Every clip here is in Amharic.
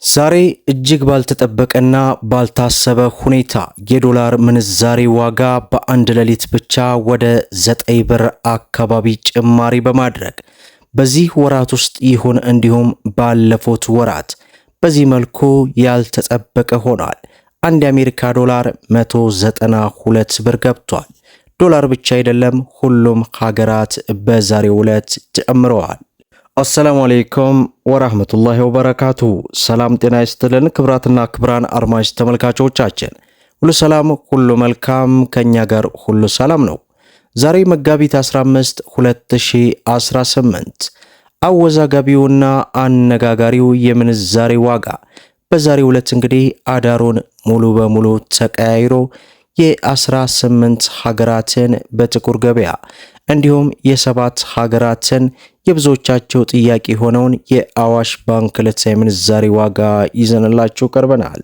ዛሬ እጅግ ባልተጠበቀና ባልታሰበ ሁኔታ የዶላር ምንዛሬ ዋጋ በአንድ ሌሊት ብቻ ወደ 9 ብር አካባቢ ጭማሪ በማድረግ በዚህ ወራት ውስጥ ይሁን እንዲሁም ባለፉት ወራት በዚህ መልኩ ያልተጠበቀ ሆኗል። አንድ የአሜሪካ ዶላር 192 ብር ገብቷል። ዶላር ብቻ አይደለም፣ ሁሉም ሀገራት በዛሬው ዕለት ጨምረዋል። አሰላሙ አለይኩም ወራህመቱላሂ ወበረካቱ። ሰላም ጤና ይስጥልን ክብራትና ክብራን አድማጭ ተመልካቾቻችን ሁሉ ሰላም ሁሉ መልካም፣ ከኛ ጋር ሁሉ ሰላም ነው። ዛሬ መጋቢት 15 2018 አወዛጋቢውና አነጋጋሪው የምንዛሬ ዋጋ በዛሬው ዕለት እንግዲህ አዳሩን ሙሉ በሙሉ ተቀያይሮ የ18 ሀገራትን በጥቁር ገበያ እንዲሁም የ7 ሀገራትን የብዙዎቻቸው ጥያቄ ሆነውን የአዋሽ ባንክ ዕለታዊ ምንዛሬ ዋጋ ይዘንላችሁ ቀርበናል።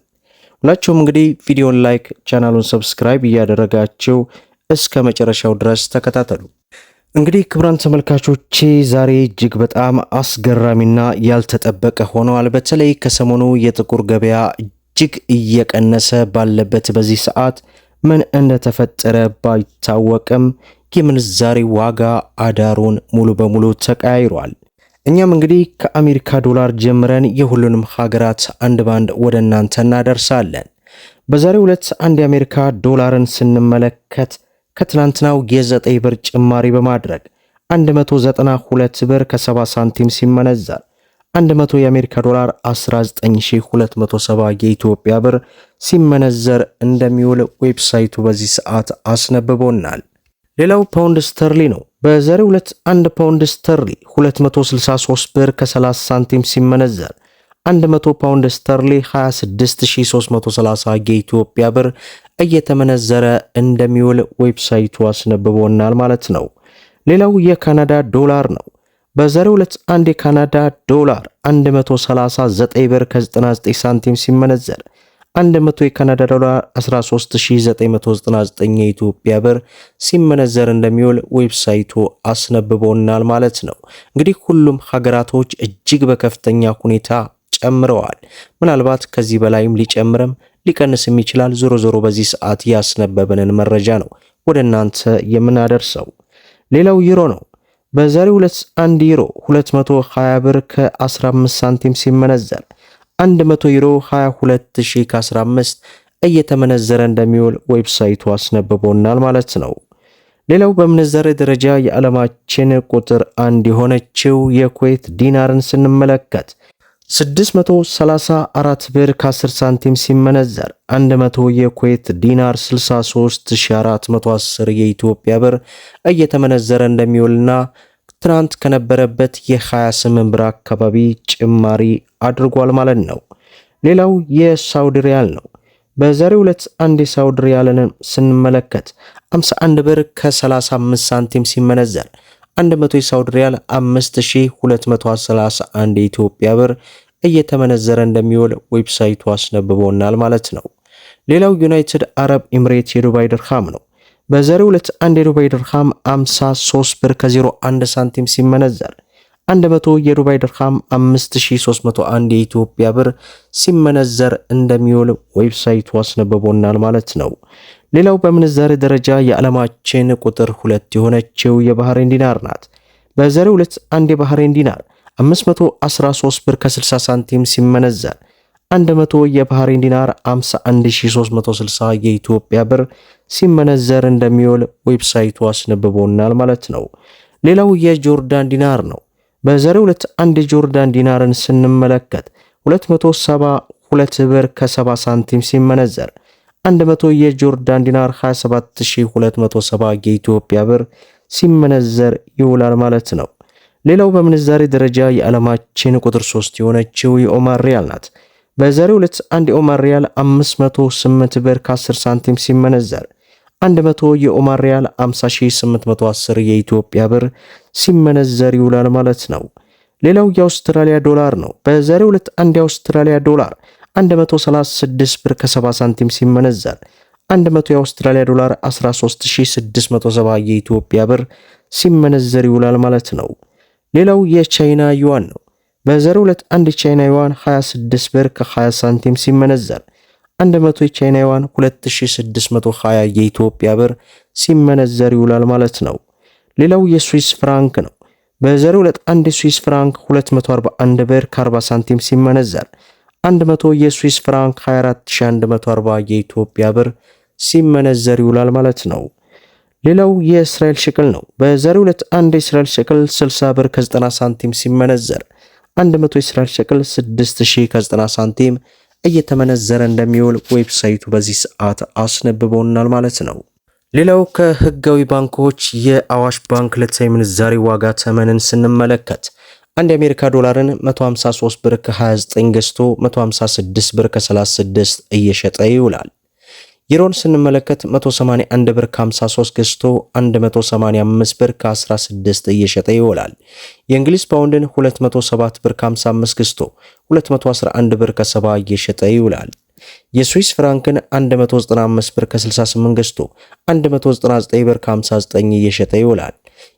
ሁላችሁም እንግዲህ ቪዲዮን ላይክ፣ ቻናሉን ሰብስክራይብ እያደረጋችሁ እስከ መጨረሻው ድረስ ተከታተሉ። እንግዲህ ክቡራን ተመልካቾቼ ዛሬ እጅግ በጣም አስገራሚና ያልተጠበቀ ሆነዋል። በተለይ ከሰሞኑ የጥቁር ገበያ እጅግ እየቀነሰ ባለበት በዚህ ሰዓት ምን እንደተፈጠረ ባይታወቅም የምንዛሬ ዋጋ አዳሩን ሙሉ በሙሉ ተቀያይሯል። እኛም እንግዲህ ከአሜሪካ ዶላር ጀምረን የሁሉንም ሀገራት አንድ ባንድ ወደ እናንተ እናደርሳለን። በዛሬው ዕለት አንድ የአሜሪካ ዶላርን ስንመለከት ከትናንትናው የ9 ብር ጭማሪ በማድረግ 192 ብር ከ70 ሳንቲም ሲመነዘር 100 የአሜሪካ ዶላር 19270 የኢትዮጵያ ብር ሲመነዘር እንደሚውል ዌብሳይቱ በዚህ ሰዓት አስነብቦናል። ሌላው ፓውንድ ስተርሊ ነው። በዛሬው ዕለት 1 ፓውንድ ስተርሊ 263 ብር ከ30 ሳንቲም ሲመነዘር 100 ፓውንድ ስተርሊ 26330 የኢትዮጵያ ብር እየተመነዘረ እንደሚውል ዌብሳይቱ አስነብቦናል ማለት ነው። ሌላው የካናዳ ዶላር ነው። በዛሬው ዕለት አንድ የካናዳ ዶላር 139 ብር ከ99 ሳንቲም ሲመነዘር 100 የካናዳ ዶላር 13999 የኢትዮጵያ ብር ሲመነዘር እንደሚውል ዌብሳይቱ አስነብቦናል ማለት ነው። እንግዲህ ሁሉም ሀገራቶች እጅግ በከፍተኛ ሁኔታ ጨምረዋል። ምናልባት ከዚህ በላይም ሊጨምርም ሊቀንስም ይችላል። ዞሮ ዞሮ በዚህ ሰዓት ያስነበበንን መረጃ ነው ወደ እናንተ የምናደርሰው። ሌላው ዩሮ ነው። በዛሬው ዕለት 1 ዩሮ 220 ብር ከ15 ሳንቲም ሲመነዘር 100 ዩሮ 22015 እየተመነዘረ እንደሚውል ዌብሳይቱ አስነብቦናል ማለት ነው። ሌላው በምንዛሬ ደረጃ የዓለማችን ቁጥር 1 የሆነችው የኩዌት ዲናርን ስንመለከት 634 ብር ከ10 ሳንቲም ሲመነዘር 100 የኩዌት ዲናር 63410 የኢትዮጵያ ብር እየተመነዘረ እንደሚውልና ትናንት ከነበረበት የ28 ብር አካባቢ ጭማሪ አድርጓል ማለት ነው። ሌላው የሳውዲ ሪያል ነው። በዛሬው ዕለት አንድ የሳውዲ ሪያልን ስንመለከት 51 ብር ከ35 ሳንቲም ሲመነዘር 100 የሳውዲ ሪያል 5231 የኢትዮጵያ ብር እየተመነዘረ እንደሚውል ዌብሳይቱ አስነብቦናል ማለት ነው። ሌላው ዩናይትድ አረብ ኤምሬት የዱባይ ድርሃም ነው። በዛሬው ዕለት አንድ የዱባይ ድርሃም 53 ብር ከ01 ሳንቲም ሲመነዘር 100 የዱባይ ድርሃም 5301 የኢትዮጵያ ብር ሲመነዘር እንደሚውል ዌብሳይቱ አስነብቦናል ማለት ነው። ሌላው በምንዛሬ ደረጃ የዓለማችን ቁጥር 2 የሆነችው የባህሬን ዲናር ናት። በዛሬው ዕለት አንድ የባህሬን ዲናር 513 ብር ከ60 ሳንቲም ሲመነዘር 100 የባህሬን ዲናር 51360 የኢትዮጵያ ብር ሲመነዘር እንደሚውል ዌብሳይቱ አስነብቦናል ማለት ነው። ሌላው የጆርዳን ዲናር ነው። በዛሬው ዕለት አንድ የጆርዳን ዲናርን ስንመለከት 272 ብር ከ70 ሳንቲም ሲመነዘር 100 የጆርዳን ዲናር 27270 የኢትዮጵያ ብር ሲመነዘር ይውላል ማለት ነው። ሌላው በምንዛሬ ደረጃ የዓለማችን ቁጥር 3 የሆነችው የኦማር ሪያል ናት። በዛሬው ዕለት አንድ የኦማር ሪያል 508 ብር ከ10 ሳንቲም ሲመነዘር 100 የኦማር ሪያል 50810 የኢትዮጵያ ብር ሲመነዘር ይውላል ማለት ነው። ሌላው የአውስትራሊያ ዶላር ነው። በዛሬው ዕለት አንድ የአውስትራሊያ ዶላር 136 ብር ከ70 ሳንቲም ሲመነዘር 100 የአውስትራሊያ ዶላር 13670 የኢትዮጵያ ብር ሲመነዘር ይውላል ማለት ነው። ሌላው የቻይና ዩዋን ነው። በዛሬው ዕለት አንድ የቻይና ዩዋን 26 ብር ከ20 ሳንቲም ሲመነዘር 100 የቻይና ዩዋን 2620 የኢትዮጵያ ብር ሲመነዘር ይውላል ማለት ነው። ሌላው የስዊስ ፍራንክ ነው። በዛሬው ዕለት አንድ የስዊስ ፍራንክ 241 ብር ከ40 ሳንቲም ሲመነዘር 100 የስዊስ ፍራንክ 24140 የኢትዮጵያ ብር ሲመነዘር ይውላል ማለት ነው። ሌላው የእስራኤል ሽቅል ነው። በዛሬው ዕለት አንድ የእስራኤል ሽቅል 60 ብር ከ90 ሳንቲም ሲመነዘር 100 የእስራኤል ሽቅል 6000 ከ90 ሳንቲም እየተመነዘረ እንደሚውል ዌብሳይቱ በዚህ ሰዓት አስነብበውናል ማለት ነው። ሌላው ከህጋዊ ባንኮች የአዋሽ ባንክ ዕለታዊ ምንዛሬ ዋጋ ተመንን ስንመለከት አንድ የአሜሪካ ዶላርን 153 ብር ከ29 ገዝቶ 156 ብር ከ36 እየሸጠ ይውላል። ዩሮን ስንመለከት 181 ብር ከ53 ገዝቶ 185 ብር ከ16 እየሸጠ ይውላል። የእንግሊዝ ፓውንድን 207 ብር ከ55 ገዝቶ 211 ብር ከ70 እየሸጠ ይውላል። የስዊስ ፍራንክን 195 ብር ከ68 ገዝቶ 199 ብር ከ59 እየሸጠ ይውላል።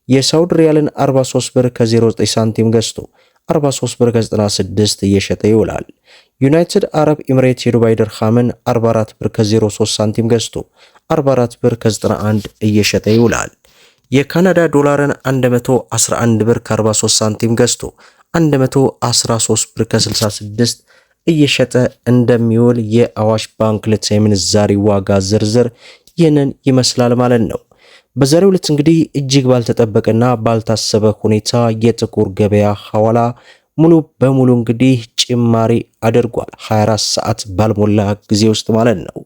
የሳውዲ ሪያልን 43 ብር ከ09 ሳንቲም ገዝቶ 43 ብር ከ96 እየሸጠ ይውላል። ዩናይትድ አረብ ኤምሬት የዱባይ ድርሃምን 44 ብር ከ03 ሳንቲም ገዝቶ 44 ብር ከ91 እየሸጠ ይውላል። የካናዳ ዶላርን 111 ብር ከ43 ሳንቲም ገዝቶ 113 ብር ከ66 እየሸጠ እንደሚውል የአዋሽ ባንክ ዕለታዊ ምንዛሬ ዋጋ ዝርዝር ይህንን ይመስላል ማለት ነው። በዛሬው ዕለት እንግዲህ እጅግ ባልተጠበቀና ባልታሰበ ሁኔታ የጥቁር ገበያ ሐዋላ ሙሉ በሙሉ እንግዲህ ጭማሪ አድርጓል። 24 ሰዓት ባልሞላ ጊዜ ውስጥ ማለት ነው።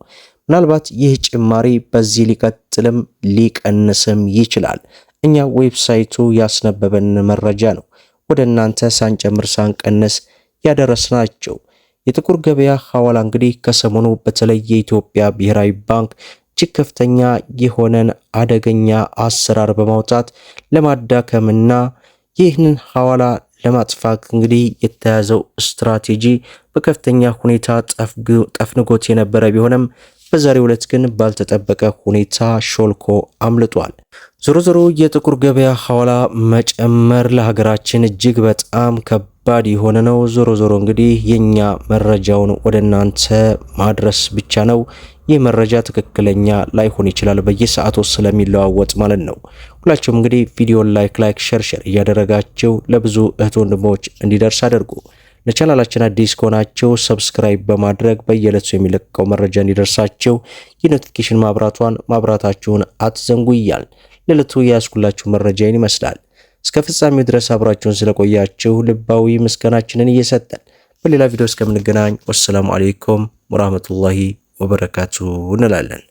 ምናልባት ይህ ጭማሪ በዚህ ሊቀጥልም ሊቀንስም ይችላል። እኛ ዌብሳይቱ ያስነበበን መረጃ ነው ወደ እናንተ ሳንጨምር ሳንቀንስ ያደረስናቸው። የጥቁር ገበያ ሐዋላ እንግዲህ ከሰሞኑ በተለይ የኢትዮጵያ ብሔራዊ ባንክ እጅግ ከፍተኛ የሆነን አደገኛ አሰራር በማውጣት ለማዳከምና ይህንን ሐዋላ ለማጥፋት እንግዲህ የተያዘው ስትራቴጂ በከፍተኛ ሁኔታ ጠፍንጎት የነበረ ቢሆንም በዛሬው ዕለት ግን ባልተጠበቀ ሁኔታ ሾልኮ አምልጧል። ዞሮ የጥቁር ገበያ ሐዋላ መጨመር ለሀገራችን እጅግ በጣም ከባድ የሆነ ነው። ዞሮ እንግዲህ የኛ መረጃውን ወደ እናንተ ማድረስ ብቻ ነው። ይህ መረጃ ትክክለኛ ላይሆን ይችላል በየሰዓቱ ስለሚለዋወጥ ማለት ነው። ሁላችሁም እንግዲህ ቪዲዮን ላይክ ሼር እያደረጋችሁ ለብዙ እህት ወንድሞች እንዲደርስ አድርጉ። ለቻናላችን አዲስ ከሆናችሁ ሰብስክራይብ በማድረግ በየዕለቱ የሚለቀቀው መረጃ እንዲደርሳችሁ የኖቲፊኬሽን ማብራታችሁን አትዘንጉ እያልን ለዕለቱ ያስኩላችሁ መረጃ ይመስላል። እስከ ፍጻሜው ድረስ አብራችሁን ስለቆያችሁ ልባዊ ምስጋናችንን እየሰጠን በሌላ ቪዲዮ እስከምንገናኝ ወሰላሙ አለይኩም ወራህመቱላሂ ወበረካቱ እንላለን።